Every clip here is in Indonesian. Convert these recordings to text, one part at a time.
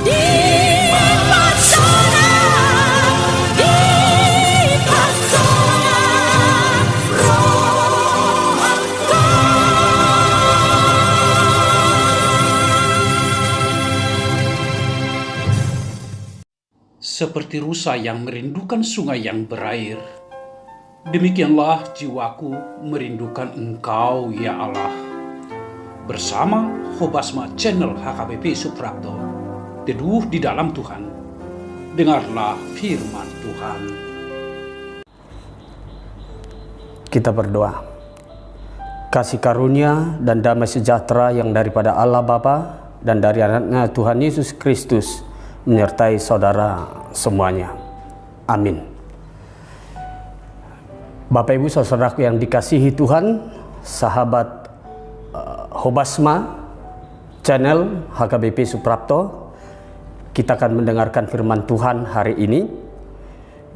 dipesona, dipesona roh Engkau. Seperti rusa yang merindukan sungai yang berair, demikianlah jiwaku merindukan Engkau, ya Allah. Bersama Hobasma Channel HKBP Suprapto, teduh di dalam Tuhan. Dengarlah firman Tuhan. Kita berdoa. Kasih karunia dan damai sejahtera yang daripada Allah Bapa dan dari anaknya Tuhan Yesus Kristus menyertai saudara semuanya. Amin. Bapak Ibu saudaraku yang dikasihi Tuhan, sahabat Hobasma Channel HKBP Suprapto, kita akan mendengarkan firman Tuhan hari ini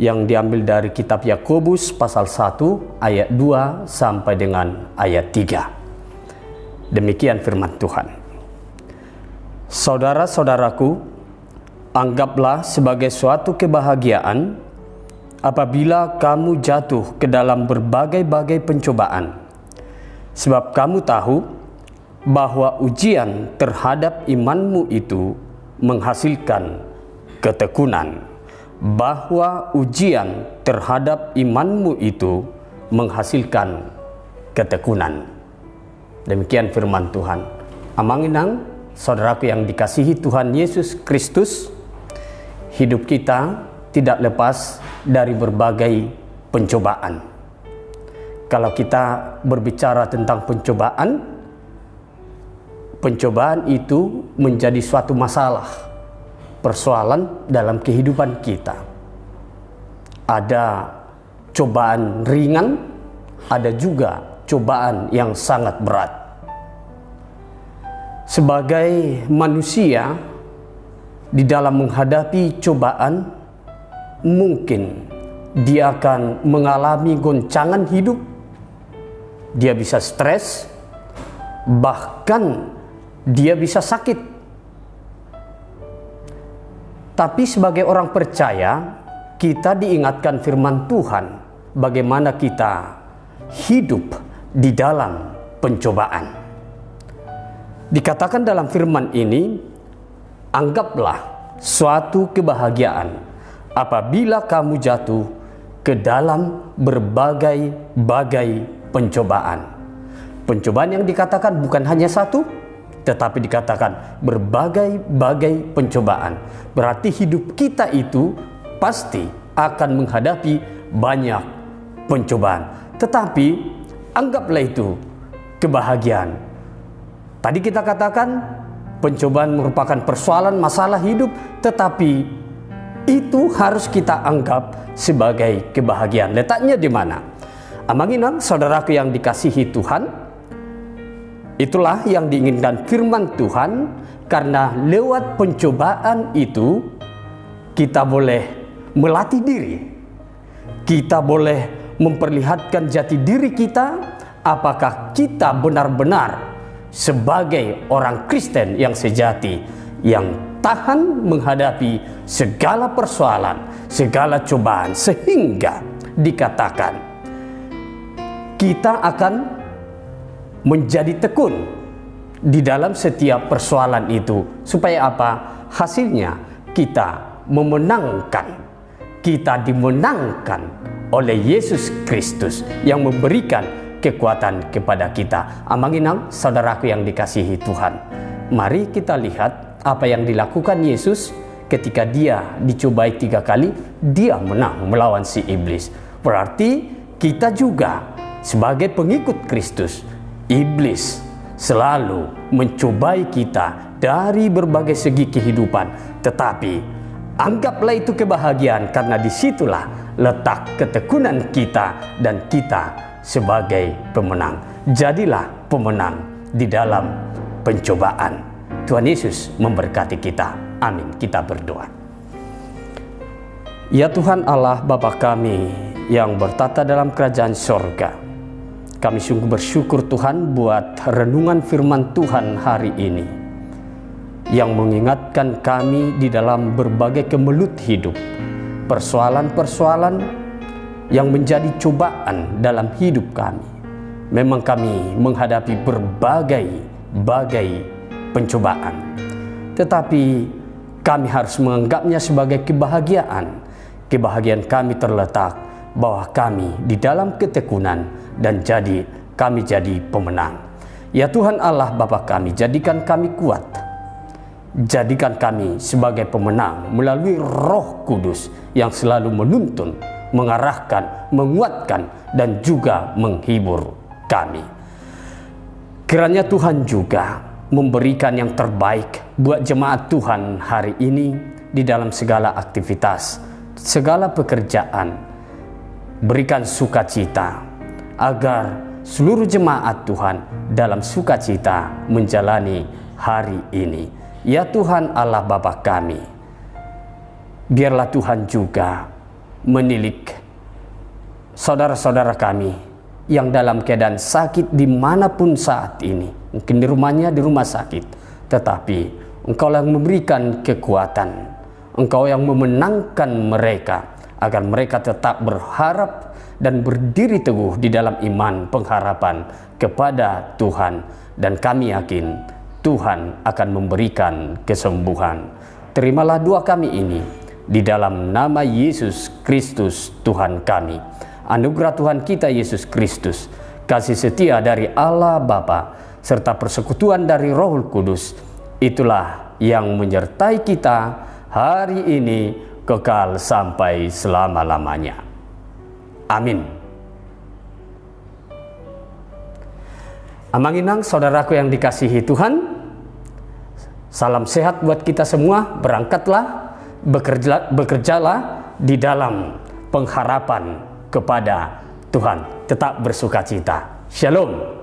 yang diambil dari kitab Yakobus pasal 1 ayat 2 sampai dengan ayat 3. Demikian firman Tuhan. Saudara-saudaraku, anggaplah sebagai suatu kebahagiaan apabila kamu jatuh ke dalam berbagai-bagai pencobaan, sebab kamu tahu bahwa ujian terhadap imanmu itu menghasilkan ketekunan. Bahwa ujian terhadap imanmu itu menghasilkan ketekunan. Demikian firman Tuhan. Amanginang, saudaraku yang dikasihi Tuhan Yesus Kristus, hidup kita tidak lepas dari berbagai pencobaan. Kalau kita berbicara tentang pencobaan itu menjadi suatu masalah, persoalan dalam kehidupan kita. Ada cobaan ringan, ada juga cobaan yang sangat berat. Sebagai manusia, di dalam menghadapi cobaan, mungkin dia akan mengalami goncangan hidup, dia bisa stres, bahkan dia bisa sakit. Tapi sebagai orang percaya, kita diingatkan firman Tuhan bagaimana kita hidup di dalam pencobaan. Dikatakan dalam firman ini, anggaplah suatu kebahagiaan apabila kamu jatuh ke dalam berbagai-bagai pencobaan. Pencobaan yang dikatakan bukan hanya satu, tetapi dikatakan berbagai-bagai pencobaan. Berarti hidup kita itu pasti akan menghadapi banyak pencobaan. Tetapi anggaplah itu kebahagiaan. Tadi kita katakan pencobaan merupakan persoalan masalah hidup, tetapi itu harus kita anggap sebagai kebahagiaan. Letaknya di mana? Amanginang, saudaraku yang dikasihi Tuhan, itulah yang diinginkan firman Tuhan, karena lewat pencobaan itu kita boleh melatih diri. Kita boleh memperlihatkan jati diri kita, apakah kita benar-benar sebagai orang Kristen yang sejati, yang tahan menghadapi segala persoalan, segala cobaan, sehingga dikatakan kita akan menjadi tekun di dalam setiap persoalan itu. Supaya apa? Hasilnya kita memenangkan, kita dimenangkan oleh Yesus Kristus yang memberikan kekuatan kepada kita. Amanginang, saudaraku yang dikasihi Tuhan, mari kita lihat apa yang dilakukan Yesus ketika dia dicobai 3 kali, dia menang melawan si iblis. Berarti kita juga sebagai pengikut Kristus, iblis selalu mencobai kita dari berbagai segi kehidupan. Tetapi anggaplah itu kebahagiaan, karena disitulah letak ketekunan kita dan kita sebagai pemenang. Jadilah pemenang di dalam pencobaan. Tuhan Yesus memberkati kita. Amin. Kita berdoa. Ya Tuhan Allah Bapa kami yang bertata dalam kerajaan sorga, kami sungguh bersyukur Tuhan buat renungan firman Tuhan hari ini. yang mengingatkan kami di dalam berbagai kemelut hidup, persoalan-persoalan yang menjadi cobaan dalam hidup kami. Memang kami menghadapi berbagai pencobaan, tetapi kami harus menganggapnya sebagai kebahagiaan. Kebahagiaan kami terletak bahwa kami di dalam ketekunan dan kami jadi pemenang. Ya Tuhan Allah Bapa kami, jadikan kami kuat. Jadikan kami sebagai pemenang melalui Roh Kudus yang selalu menuntun, mengarahkan, menguatkan, dan juga menghibur kami. Kiranya Tuhan juga memberikan yang terbaik buat jemaat Tuhan hari ini di dalam segala aktivitas, segala pekerjaan. Berikan sukacita agar seluruh jemaat Tuhan dalam sukacita menjalani hari ini. Ya Tuhan Allah Bapa kami, biarlah Tuhan juga menilik saudara-saudara kami yang dalam keadaan sakit dimanapun saat ini. Mungkin di rumahnya, di rumah sakit, tetapi Engkau yang memberikan kekuatan, Engkau yang memenangkan mereka agar mereka tetap berharap dan berdiri teguh di dalam iman pengharapan kepada Tuhan. Dan kami yakin Tuhan akan memberikan kesembuhan. Terimalah doa kami ini di dalam nama Yesus Kristus Tuhan kami. Anugerah Tuhan kita Yesus Kristus, kasih setia dari Allah Bapa, serta persekutuan dari Roh Kudus, itulah yang menyertai kita hari ini kekal sampai selama-lamanya. Amin. Amanginang saudaraku yang dikasihi Tuhan, salam sehat buat kita semua. Berangkatlah, bekerjalah di dalam pengharapan kepada Tuhan. Tetap bersukacita. Shalom.